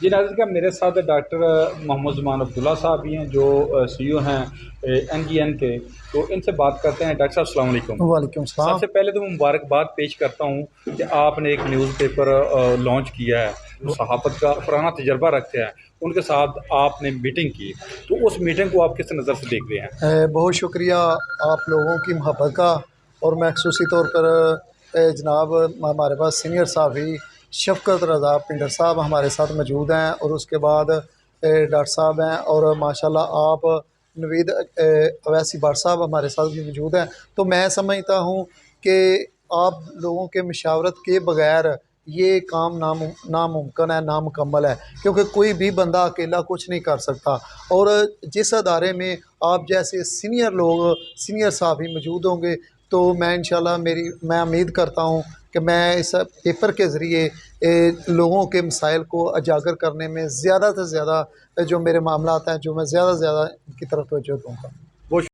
जी नाज़रीन का मेरे साथ डॉक्टर मोहम्मद ज़ुमान अब्दुल्ला साहब भी हैं जो सीईओ हैं एनजीएन के। तो इनसे बात करते हैं। डॉक्टर साहब अस्सलाम वालेकुम। वालेकुम सलाम। सबसे पहले तो मैं मुबारकबाद पेश करता हूँ कि आपने एक न्यूज़पेपर लॉन्च किया है जो सहाफ़त का पुराना तजर्बा रखते हैं, उनके साथ आपने मीटिंग की। तो उस मीटिंग को आप किस नज़र से देख रहे हैं? बहुत शुक्रिया आप लोगों की मोहब्बत का। और मैं खसूसी तौर पर जनाब हमारे पास सीनियर साहबी शफ़क़त रज़ा पिंडर साहब हमारे साथ मौजूद हैं, और उसके बाद डॉक्टर साहब हैं, और माशाल्लाह आप नवीद अवैसी भट्ट साहब हमारे साथ भी मौजूद हैं। तो मैं समझता हूँ कि आप लोगों के मशावरत के बग़ैर ये काम नामुमकिन है, नामुकम्मल है, क्योंकि कोई भी बंदा अकेला कुछ नहीं कर सकता। और जिस अदारे में आप जैसे सीनियर साहब ही मौजूद होंगे, तो मैं इंशाल्लाह मैं उम्मीद करता हूँ कि मैं इस पेपर के ज़रिए लोगों के मसाइल को उजागर करने में ज़्यादा से ज़्यादा जो मेरे मामलात हैं, जो मैं ज़्यादा से ज़्यादा इनकी तरफ तवज्जो दूँगा।